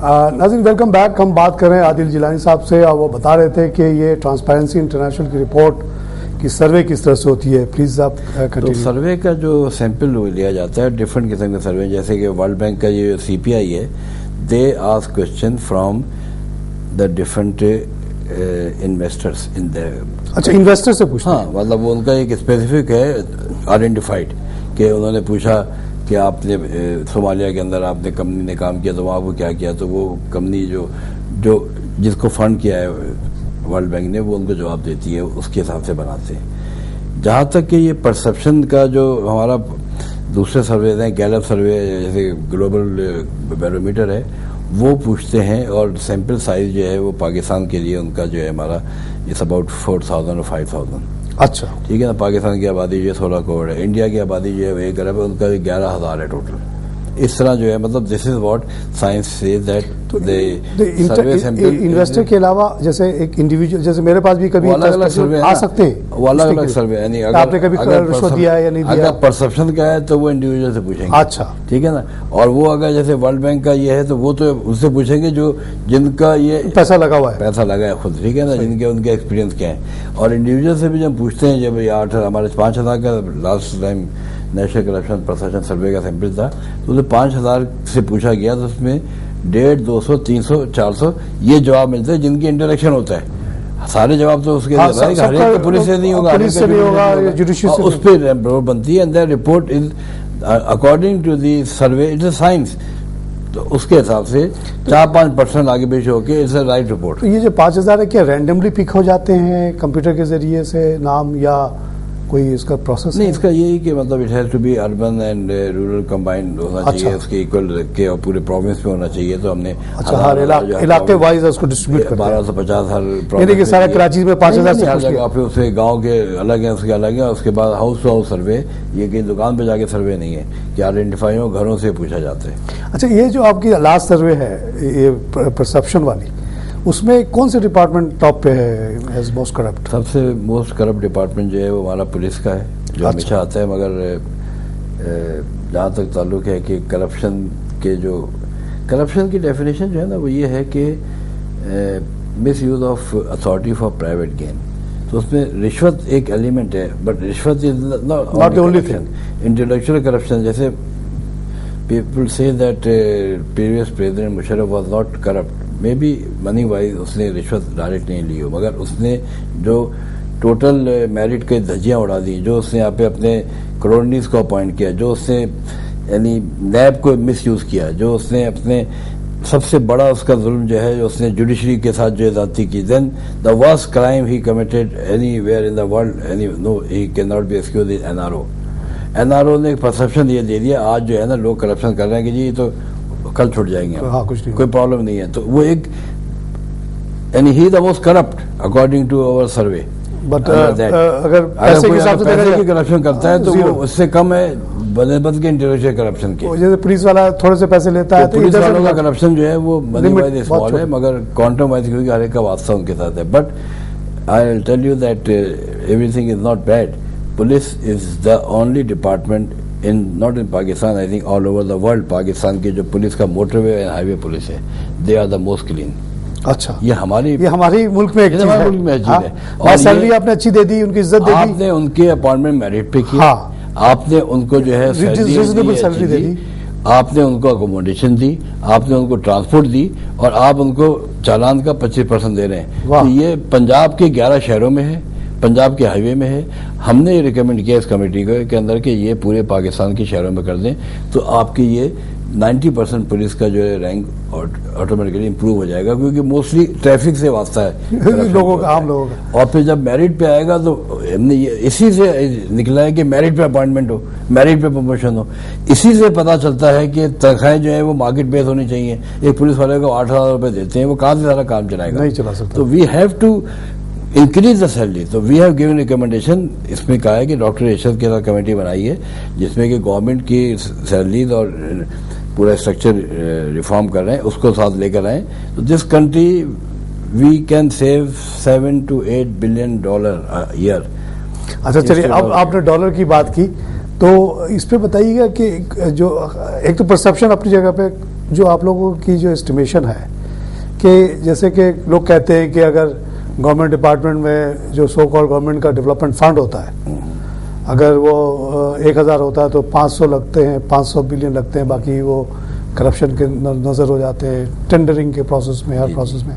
ناظرین welcome back. ہم بات کر رہے ہیں عادل جیلانی صاحب سے اور وہ بتا رہے تھے کہ یہ ٹرانسپیرنسی انٹرنیشنل کی رپورٹ کی سروے کس طرح سے ہوتی ہے. پلیز آپ تو سروے کا جو سیمپل لیا جاتا ہے ڈفرینٹ قسم کے سروے, جیسے کہ ورلڈ بینک کا یہ سی پی آئی ہے, they ask question from the different investors in the. اچھا, انویسٹر سے پوچھتے ہیں. ہاں, مطلب وہ ان کا ایک اسپیسیفک ہے آئیڈینٹیفائڈ کہ انہوں نے پوچھا کہ آپ نے صومالیہ کے اندر آپ نے کمپنی نے کام کیا تو وہاں کو کیا کیا, تو وہ کمپنی جو جس کو فنڈ کیا ہے ورلڈ بینک نے وہ ان کو جواب دیتی ہے, اس کے حساب سے بناتے ہیں. جہاں تک کہ یہ پرسپشن کا جو ہمارا دوسرے سرویز ہیں, گیلپ سروے جیسے گلوبل بیرومیٹر ہے وہ پوچھتے ہیں, اور سیمپل سائز جو ہے وہ پاکستان کے لیے ان کا جو ہے ہمارا اٹس اباؤٹ 4000 اور 5000. اچھا, ٹھیک ہے نا. پاکستان کی آبادی جو ہے 16 کروڑ ہے, انڈیا کی آبادی جو ہے 1 ارب ہے, ان کا 11,000 ہے ٹوٹل. اس طرح جو ہے مطلب this is what science says that investor کے علاوہ جیسے ایک انڈیویجول جیسے میرے پاس بھی کبھی آ سکتے ہیں, وہ الگ الگ سروے, یعنی آپ نے کبھی رشوت دیا ہے یا نہیں دیا, اگر پرسپشن کا ہے تو وہ انڈیویجول سے پوچھیں گے. اچھا, ٹھیک ہے نا. اور وہ اگر جیسے ورلڈ بینک کا یہ ہے تو وہ تو اس سے پوچھیں گے جو جن کا یہ پیسہ لگا ہوا ہے, پیسہ لگا ہے خود, ٹھیک ہے نا, جن کے ان کے ایکسپیرینس کیا ہے. اور انڈیویجول سے بھی جب پوچھتے ہیں, جب 8 ہمارے 5000 کا last time national corruption perception survey کا سیمپل تھا تو اسے 5000 سے پوچھا گیا, تو اس میں 150, 200, 300, 400 یہ جواب ملتے ہیں جن کی انٹریکشن ہوتا ہے. سارے جواب تو اس کے ہر ایک پولیس سے نہیں ہوگا, اس پہ رپورٹ بنتی ہے. And that report is according to the survey it's a science, تو اس کے حساب سے 4-5% آگے پیچھے ہو کے اٹس اے رائٹ رپورٹ. یہ جو 5000 ہے کیا رینڈملی پک ہو جاتے ہیں کمپیوٹر کے ذریعے سے نام, یا کوئی اس کا پروسیس؟ نہیں, اس کا یہی کہ مطلب it has to be urban and rural combined ہونا چاہیے, اس کے ایکول رکھ کے, اور پورے پروونس میں ہونا چاہیے. تو ہم نے ہر علاقے وائز اس کو ڈسٹریبیوٹ کرتے ہیں. 1250 ہر یعنی کہ سارا کراچی میں 5000 سے ہر جگہ پہ, اس کے گاؤں کے الگ ہیں, اس کے الگ ہیں. اس کے بعد ہاؤس ٹو ہاؤس سروے, یہ کہ دکان پہ جا کے سروے نہیں ہے کہ آئیڈینٹیفائی ہو, گھروں سے پوچھا جاتا ہے. اچھا, یہ جو آپ کی لاسٹ سروے ہے یہ پرسپشن والی, اس میں کون سے ڈپارٹمنٹ ٹاپ پہ ہے ایز موسٹ کرپٹ؟ سب سے موسٹ کرپٹ ڈپارٹمنٹ جو ہے وہ ہمارا پولیس کا ہے, جو ہمیشہ آتا ہے. مگر جہاں تک تعلق ہے کہ کرپشن کی ڈیفینیشن جو ہے نا وہ یہ ہے کہ misuse of authority for private gain. تو اس میں رشوت ایک ایلیمنٹ ہے, بٹ رشوت is not the only thing. Intellectual corruption, جیسے پیپل سے that previous president Musharraf was not corrupt, may be money wise اس نے رشوت ڈائریکٹ نہیں لی ہو, مگر اس نے جو ٹوٹل میرٹ کے دھجیاں اڑا دی, جو اس نے یہاں پہ اپنے کلونیز کو اپوائنٹ کیا, جو اس نے یعنی نیب کو مس یوز کیا, جو اس نے اپنے سب سے بڑا اس کا ظلم جو ہے جو اس نے جوڈیشری کے ساتھ جو زیادتی کی, then the worst crime he committed anywhere in the world, no he can not be excused in N R O. N R O نے ایک پرسپشن یہ دے دیا, آج جو ہے نا لوگ کرپشن کر رہے ہیں کہ جی تو کل چھوٹ جائیں گے, کوئی پرابلم نہیں ہے. تو وہ ایک یعنی he the most corrupt according to our survey. But اگر پیسے کے حساب سے کرپشن کرتا ہے تو وہ اس سے کم ہے بنسبت کے انٹلیکچوئل کرپشن کے. جیسے پولیس والا تھوڑے سے پیسے لیتا ہے, پولیس والوں کا کرپشن جو ہے وہ منی وائز اسمال ہے, مگر کوانٹم وائز کیونکہ ہر ایک کا واسطہ ان کے ساتھ ہے. But I will tell you that every thing is not bad. Police is the only department not in Pakistan, I think all over the world, Pakistan کی جو پولیس کا motor way and high way police ہے, they are the most clean. اچھا, یہ ہماری ملک میں ایک چیز ہے, اور سیلری آپ نے اچھی دے دی, ان کی عزت دے دی, آپ نے ان کے اپوائنٹمنٹ میرٹ پہ کیا, آپ نے ان کو جو ہے سیلری دے دی, آپ نے ان کو اکوموڈیشن دی, آپ نے ان کو ٹرانسپورٹ دی, اور آپ ان کو چالان کا 25% دے رہے ہیں. تو یہ پنجاب کے 11 شہروں میں ہے, پنجاب کے ہائی وے میں ہے. ہم نے یہ ریکمینڈ کیا اس کمیٹی کو کے اندر کہ یہ پورے پاکستان کے شہروں میں کر دیں, تو آپ کی یہ 90% پولیس کا جو ہے رینک آٹومیٹکلی امپروو ہو جائے گا, کیونکہ موسٹلی ٹریفک سے واسطہ ہے لوگوں کا, عام لوگوں کا. اور پھر جب میرٹ پہ آئے گا تو ہم نے اسی سے نکلا ہے کہ میرٹ پہ اپوائنٹمنٹ ہو, میرٹ پہ پروموشن ہو. اسی سے پتہ چلتا ہے کہ تنخواہیں جو ہے وہ مارکیٹ بیس ہونی چاہیے. ایک پولیس والے کو 8,000 روپے دیتے ہیں, وہ کہاں سے سارا کام چلائے گا, نہیں چلا سکتا. تو we have to increase the salary. تو وی ہیو گیون ریکمنڈیشن, اس میں کہا ہے کہ ڈاکٹر ارشد کے ساتھ کمیٹی بنائی ہے جس میں کہ گورنمنٹ کی سیلریز اور پورا اسٹرکچر ریفارم کر رہے ہیں, اس کو ساتھ لے کر آئیں. تو this country we can save $7 to $8 billion year. اچھا چلیے, اب آپ نے ڈالر کی بات کی تو اس پہ بتائیے گا کہ جو ایک تو پرسپشن اپنی جگہ پہ جو آپ لوگوں کی جو اسٹیمیشن ہے کہ جیسے کہ لوگ کہتے ہیں کہ اگر گورنمنٹ ڈپارٹمنٹ میں جو سو کال گورنمنٹ کا ڈیولپمنٹ فنڈ ہوتا ہے اگر وہ 1000 ہوتا ہے تو 500 لگتے ہیں, 500 بلین لگتے ہیں, باقی وہ کرپشن کے نظر ہو جاتے ہیں ٹینڈرنگ کے پروسیس میں, ہر پروسیس میں.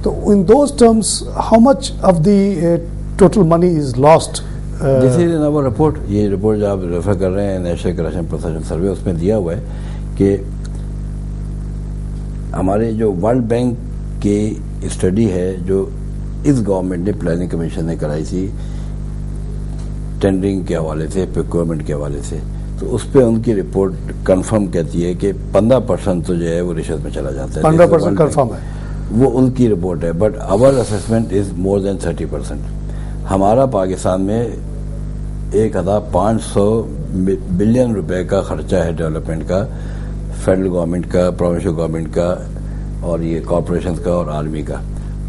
تو in those terms how much of the total money is lost? This is in our report. یہ رپورٹ جو آپ ریفر کر رہے ہیں نیشنل کرپشن پرسپشن سروے, اس میں دیا ہوا ہے کہ ہمارے جو ورلڈ بینک کی اسٹڈی ہے جو اس گورنمنٹ نے پلاننگ کمیشن نے کرائی تھی ٹینڈرنگ کے حوالے سے, پروکیورمنٹ کے حوالے سے, تو اس پہ ان کی رپورٹ کنفرم کہتی ہے کہ 15% تو جو ہے وہ رشوت میں چلا جاتا ہے. 15% کنفرم ہے, وہ ان کی رپورٹ ہے, بٹ آور اسسمنٹ از مور دین 30%. ہمارا پاکستان میں 1500 بلین روپے کا خرچہ ہے ڈیولپمنٹ کا, فیڈرل گورنمنٹ کا, پروونشل گورنمنٹ کا, اور یہ کارپوریشن کا اور آرمی کا.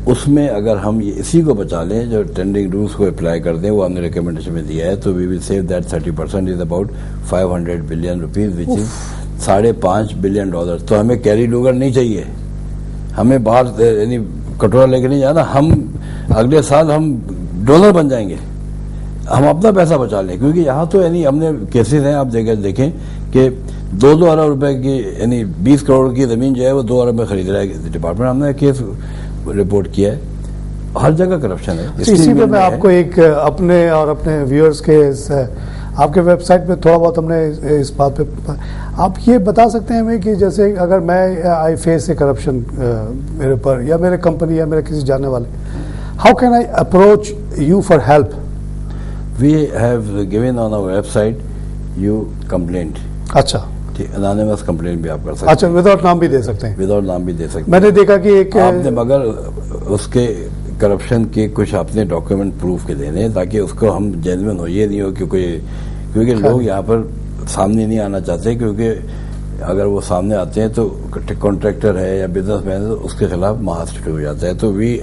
اس میں اگر ہم اسی کو بچا لیں, جو ٹینڈرنگ رولس کو اپلائی کر دیں, وہ ہم نے ریکمنڈیشن میں دیا ہے, تو we will save that 30% is about 500 billion rupees which is $5.5 billion. تو ہمیں کیری ڈوگر نہیں چاہیے, ہمیں باہر یعنی کٹورا لے کے نہیں جانا. ہم اگلے سال ہم ڈونر بن جائیں گے, ہم اپنا پیسہ بچا لیں, کیونکہ یہاں تو یعنی ہم نے کیسز ہیں آپ دیکھیں کہ 2 ارب روپے کی یعنی 20 کروڑ کی زمین جو ہے وہ 2 ارب میں خرید رہا ہے ڈپارٹمنٹ. ہم نے کیس رپورٹ کیا ہے, ہر جگہ کرپشن ہے. اسی پہ میں آپ کو ایک اپنے اور اپنے ویورز کے آپ کے ویب سائٹ پہ تھوڑا بہت ہم نے اس بات پہ آپ یہ بتا سکتے ہیں ہمیں کہ جیسے اگر میں آئی فیس اے کرپشن میرے پر یا میرے کمپنی یا میرے کسی جاننے والے, how can I approach you for help? We have given on our website you complaint. اچھا, انانیمس کمپلینٹ بھی آپ کر سکتے ہیں. اچھا, وداؤٹ نام بھی دے سکتے ہیں؟ وداؤٹ نام بھی دے سکتے ہیں. میں نے دیکھا کہ ایک آپ نے مگر اس کے کرپشن کے کچھ اپنے ڈاکیومنٹ پروف کے دینے, تاکہ اس کو ہم جینوئن ہو. یہ نہیں ہو کہ کوئی, کیونکہ لوگ یہاں پر سامنے نہیں آنا چاہتے, کیونکہ اگر وہ سامنے آتے ہیں تو کانٹریکٹر ہے یا بزنس مین ہے تو اس کے خلاف محاذ شروع ہو جاتا ہے. تو وی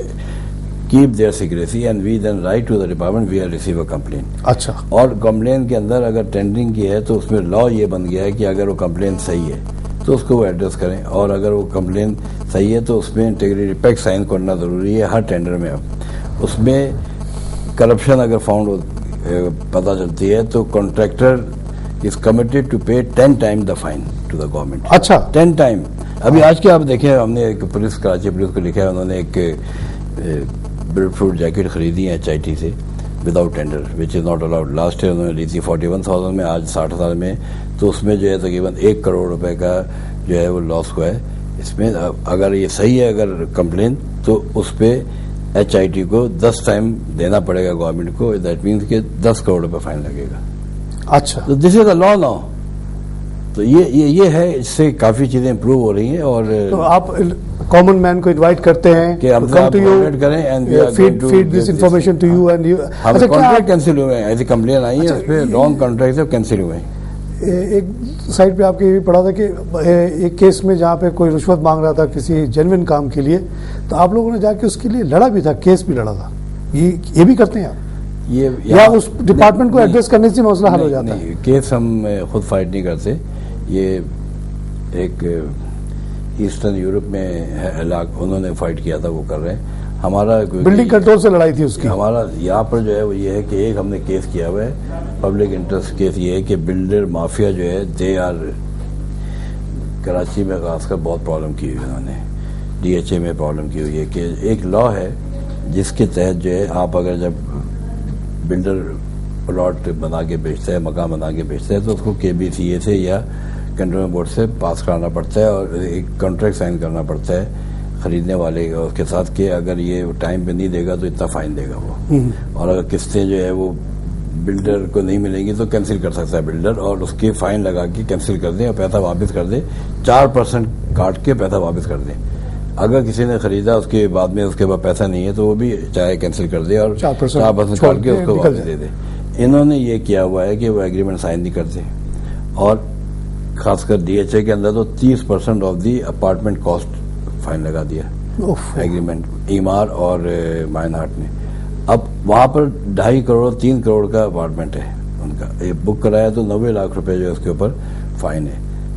keep their secrecy and we then write to the department we have received a complaint. اچھا, اور کمپلین کے اندر اگر ٹینڈرنگ کی ہے تو اس میں لا یہ بن گیا ہے کہ اگر وہ کمپلین صحیح ہے تو اس کو وہ ایڈریس کریں, اور اگر وہ کمپلین صحیح ہے تو اس میں انٹیگریٹی پیک سائن کرنا ضروری ہے ہر ٹینڈر میں. اب اس میں کرپشن اگر فاؤنڈ پتہ چلتی ہے تو contractor is committed to pay 10 times the fine to the government. اچھا, 10 times. ابھی آج کے آپ دیکھیں, ہم نے ایک پولیس, کراچی پولیس کو لکھا ہے, انہوں نے ایک بریڈ فروٹ جیکٹ خریدی ہے HIT سے without tender, which is not allowed. Last year انہوں نے لی تھی 41,000 میں, آج 60,000 میں, تو اس میں جو ہے تقریباً 1 کروڑ روپے کا جو ہے وہ لاس ہوا ہے. اس میں اگر یہ صحیح ہے اگر کمپلین, تو اس پہ HIT کو 10 ٹائم دینا پڑے گا گورنمنٹ کو. دیٹ مینس کہ 10 کروڑ روپے فائن لگے گا. اچھا, تو this is a law now. تو یہ ہے, اس سے کافی چیزیں امپروو ہو رہی ہیں. اور تو آپ کامن مین کو انوائٹ کرتے ہیں کہ ہم کم ٹو یو, کریں and feed this information to you and you. اچھا, کانٹریکٹ کینسل ہوئے ہیں, ایسی کمپلین آئی ہے اس پہ رانگ کانٹریکٹ سے کینسل ہوئے ہیں. ایک سائٹ پہ آپ کے یہ بھی پڑھا تھا کہ ایک کیس میں جہاں پہ کوئی رشوت مانگ رہا تھا کسی جینوئن کام کے لیے, تو آپ لوگوں نے جا کے اس کے لیے لڑا بھی تھا, کیس بھی لڑا تھا. یہ بھی کرتے ہیں آپ, یا اس ڈپارٹمنٹ کو ایڈریس کرنے سے مسئلہ حل ہو جاتا ہے؟ کیس ہم خود فائٹ نہیں کرتے. یہ ایک ایسٹرن یورپ میں انہوں نے فائٹ کیا تھا, وہ کر رہے ہیں. ہمارا بلڈنگ کنٹرول سے لڑائی تھی اس کی. ہمارا یہاں پر جو ہے وہ یہ ہے کہ ایک ہم نے کیس کیا ہوا ہے, پبلک انٹرسٹ کیس. یہ ہے کہ بلڈر مافیا جو ہے دے آر, کراچی میں خاص کر بہت پرابلم کی ہوئی انہوں نے, DHA میں پرابلم کی ہوئی ہے کہ ایک لا ہے جس کے تحت جو ہے آپ اگر جب بلڈر پلاٹ بنا کے بیچتا ہے, مکان بنا کے بیچتا ہے, تو اس کو KBCA سے یا کنٹرول بورڈ سے پاس کرانا پڑتا ہے اور ایک کانٹریکٹ سائن کرنا پڑتا ہے خریدنے والے اس کے ساتھ کہ اگر یہ ٹائم پہ نہیں دے گا تو اتنا فائن دے گا وہ, اور اگر قسطیں جو ہے وہ بلڈر کو نہیں ملیں گی تو کینسل کر سکتا ہے بلڈر, اور اس کی فائن لگا کے کینسل کر دیں اور پیسہ واپس کر دیں. 4% کاٹ کے پیسہ واپس کر دیں. اگر کسی نے خریدا اس کے بعد میں اس کے بعد پیسہ نہیں ہے تو وہ بھی چاہے کینسل کر دے اور 4% کاٹ کے اس کو واپس دے دے. انہوں نے یہ کیا ہوا ہے کہ وہ ایگریمنٹ سائن نہیں کرتے, اور خاص کر DHA کے اندر تو 30% of the apartment cost fine لگا دیا ایگریمنٹ, ایمار اور مائن ہارٹ نے. اب وہاں پر 2.5 کروڑ 3 کروڑ کا اپارٹمنٹ ہے ان کا, یہ بک کرایا تو 90 لاکھ روپے جو اس کے اوپر فائن ہے.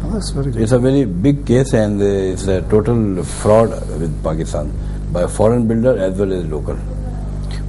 It's a very big case and it's a total fraud with Pakistan by foreign builder as well as local.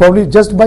probably just by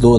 2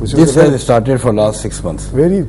This has started for last 6 months. Very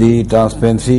the transparency,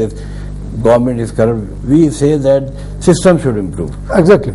this government is corrupt. We say that system should improve. Exactly.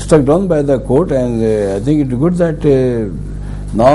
struck down by the court, and I think it's good that now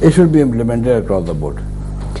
it should be implemented across the board.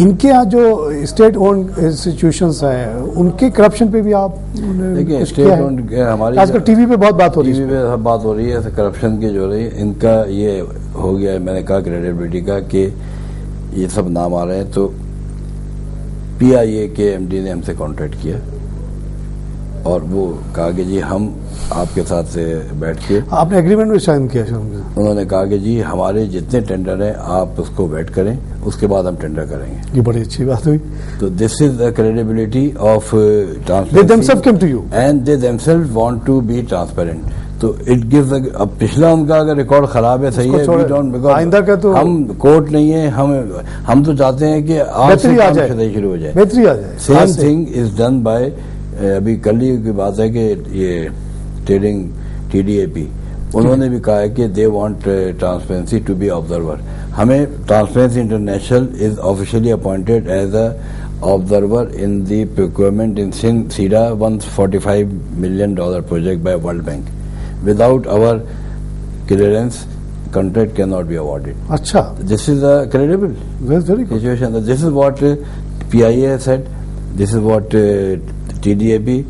ان کے یہاں جو state owned institutions ہیں ان کے corruption پہ بھی آپ دیکھیں state owned ہماری آج کل ٹی وی پہ بہت بات ہو رہی ہے, ٹی وی پہ بات ہو رہی ہے کرپشن کی جو رہی ہے. ان کا یہ ہو گیا میں نے کہا کریڈیبلٹی کا کہ یہ سب نام آ رہے ہیں. تو پی آئی اے کے ایم ڈی نے ہم سے کانٹیکٹ کیا اور وہ کہا کہ جی ہم آپ کے ساتھ سے بیٹھ کے آپ نے ایگریمنٹ بھی سائن کیا. انہوں نے کہا کہ جی ہمارے جتنے ٹینڈر ہیں آپ اس کو ویٹ کریں, اس کے بعد ہم ٹینڈر کریں گے. یہ بڑی اچھی بات ہوئی. تو this is the credibility of They themselves came to you. And they themselves want to be transparent. تو اٹ گیوز اب پچھلا ان کا اگر ریکارڈ خراب ہے صحیح ہے, we don't because آئندہ کا تو ہم کورٹ نہیں ہے, ہم تو چاہتے ہیں کہ آج سے کام شروع ہو جائے, بہتری آ جائے. Same thing is done by ابھی کل ہی کی بات ہے کہ یہ trading T D A P انہوں نے بھی کہا ہے کہ they want transparency to be observer. ہمیں transparency international is officially appointed as a observer in the procurement in SIDA $145 million project by World Bank. Without our clearance, contract cannot be awarded. Achha. This is a credible very good situation. This is what PIA said. This is what TDAP,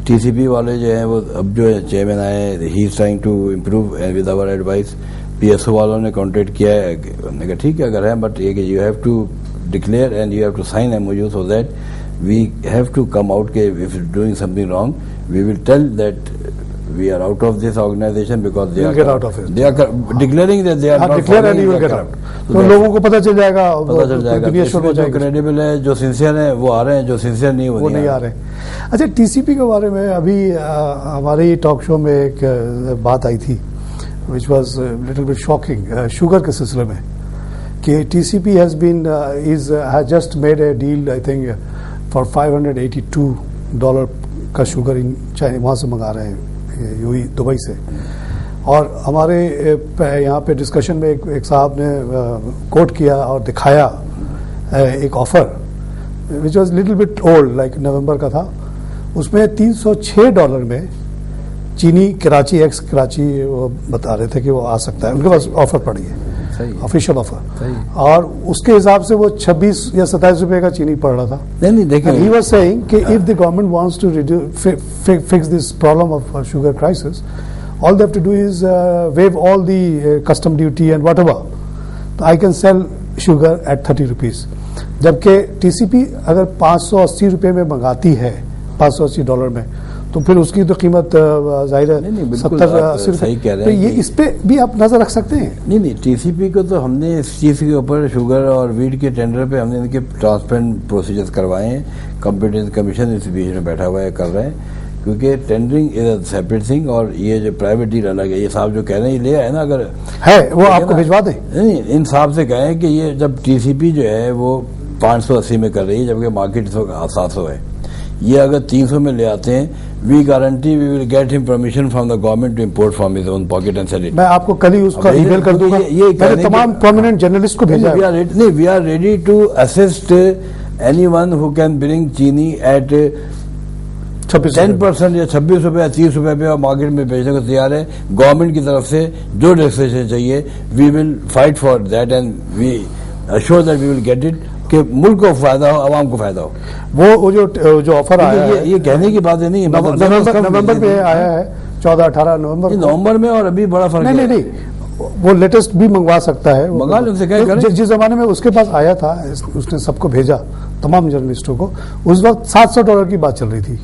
TCP والے جو ہیں وہ اب جو chairman آئے he is trying to improve with our advice. PSO والوں نے contact کیا ہے, انہوں نے کہا ٹھیک ہے اگر ہے بٹ یہ کہ you have to declare and you have to sign MOU so that we have to come out کہ if you're doing something wrong we will tell that we are out of this organization because they are get out of it. They are declaring that they are not declare and you will get out. تو لوگوں کو پتہ چل جائے گا, پتہ چل جائے گا. جو کریڈیبل ہے جو سنسیئر ہیں وہ آ رہے ہیں, جو سنسیئر نہیں وہ نہیں آ رہے. اچھا ٹی سی پی کے بارے میں ابھی ہماری ٹاک شو میں ایک بات آئی تھی which was little bit shocking sugar کے سلسلے میں کہ T C P has just made a deal I think for $582 کا شوگر وہاں سے منگا رہے ہیں یو دبئی سے. اور ہمارے یہاں پہ ڈسکشن میں ایک صاحب نے کوٹ کیا اور دکھایا ایک offer which was little bit old like نومبر کا تھا. اس میں $306 میں چینی کراچی ایکس کراچی وہ بتا رہے تھے کہ وہ آ سکتا ہے, ان کے پاس آفر پڑی ہے آفیشیل آفر, اور اس کے حساب سے وہ 26 یا 27 روپے کا چینی پڑ رہا تھا. He was saying کہ if the government wants to fix this problem of sugar crisis, all they have to do is waive all the custom duty and whatever. I can sell sugar at 30 rupees. جبکہ T C پی اگر 580 روپے میں منگاتی ہے $580 میں تو پھر اس کی تو قیمت ظاہر ہے 70-80 روپے. یہ اس پہ بھی آپ نظر رکھ سکتے ہیں. نہیں ٹی سی پی کو تو ہم نے اس چیز کے اوپر شوگر اور ویٹ کے ٹینڈر پہ ہم نے ان کے ٹرانسپیرنٹ پروسیجر کروائے ہیں. کمپیٹنس کمیشن اس بیچ میں بیٹھا ہوا ہے, کر رہے ہیں, کیونکہ tendering is a separate thing اور یہ جو پرائیویٹ ڈیل الگ ہے. یہ صاحب جو کہہ رہے ہیں یہ لے آئے نا, اگر ہے وہ آپ کو بھجوا دیں. نہیں ان صاحب سے کہیں کہ یہ جب ٹی سی پی جو ہے وہ 580 میں کر رہی ہے جبکہ مارکیٹ 700 ہے, یہ اگر 300 میں لے آتے ہیں we guarantee we will get him permission from the government to import from his own pocket and sell it. میں آپ کو کل ہی اس کا ای میل کر دوں گا. یہ تمام پرومیننٹ جرنلسٹ کو بھیجا ہے. We are ready to assist anyone who can bring chini at 10% یا 26 روپے یا 30 روپے پہ اور مارکیٹ میں بیچنے کو تیار ہے. گورنمنٹ کی طرف سے جو ٹیکسیشن چاہیے we will fight for that and we assure that we will get it کہ ملک کو فائدہ ہو, عوام کو فائدہ ہو. وہ جو آفر آیا ہے یہ کہنے کی باتیں نہیں, نومبر میں آیا ہے 14-18 نومبر میں, اور ابھی بڑا فرق نہیں وہ لیٹسٹ بھی منگوا سکتا ہے. منگا لیں سے کیا کریں. جس زمانے میں اس کے پاس آیا تھا اس نے سب کو بھیجا تمام جرنلسٹوں کو, اس وقت $700 کی بات چل رہی تھی.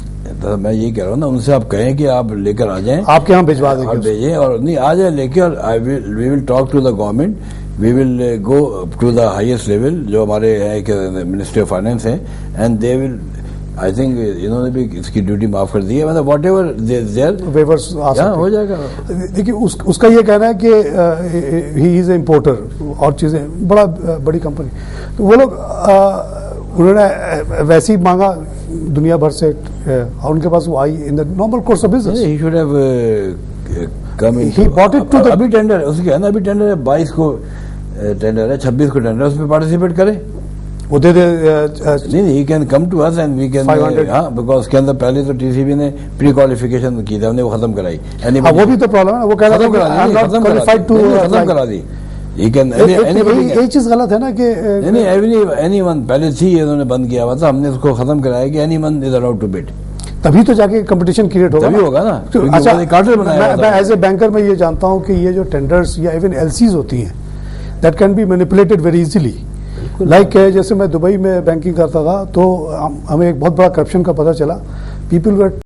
میں یہ کہہ رہا ہوں نا, ان سے آپ کہیں کہ آپ لے کر آ جائیں, آپ کے یہاں بھجوا دیں گے, بھیجیں اور نہیں آ جائیں لے کے, اور we will talk to the government, we will go to the highest level جو ہمارے منسٹری آف فائنینس ہیں, and they will I think انہوں نے بھی اس کی ڈیوٹی معاف کر دی ہے. مطلب واٹ ایور ویورس ہو جائے گا. دیکھیے اس کا یہ کہنا ہے کہ ہی از اے امپورٹر اور چیزیں بڑی کمپنی, تو وہ لوگ انہوں نے ویسے ہی مانگا دنیا بھر سے اور ان کے پاس وہ آئی in the normal course of business. He should have come in. He bought it to the. ابھی ٹینڈر اس کے ابھی ٹینڈر ہے 22 کو ٹینڈر ہے, 26 کو ٹینڈر ہے, اس میں پارٹیسپیٹ کرے وہ دے دے. نہیں he can come to us and we can, ہاں بیکاز اس کے اندر پہلے تو ٹی سی بی نے پری کوالیفیکیشن کی تھی, ہم نے وہ ختم کرائی. وہ بھی تو پرابلم ہے, وہ کہہ رہا تھا ختم کرا دی. یہ چیز غلط ہے نا کہ اینی ون پہلے تھی انہوں نے بند کیا ہوا تھا, ہم نے اس کو ختم کرایا کہ any one is allowed to bid, تبھی تو جا کے کمپٹیشن کریٹ ہوگا نا. اچھا, میں ایز اے بینکر میں یہ جانتا ہوں کہ یہ جو ٹینڈرز یا ایون ایل سیز ہوتی ہیں that can be manipulated very easily. Like جیسے میں دبئی میں بینکنگ کرتا تھا تو ہمیں ایک بہت بڑا کرپشن کا پتہ چلا. People were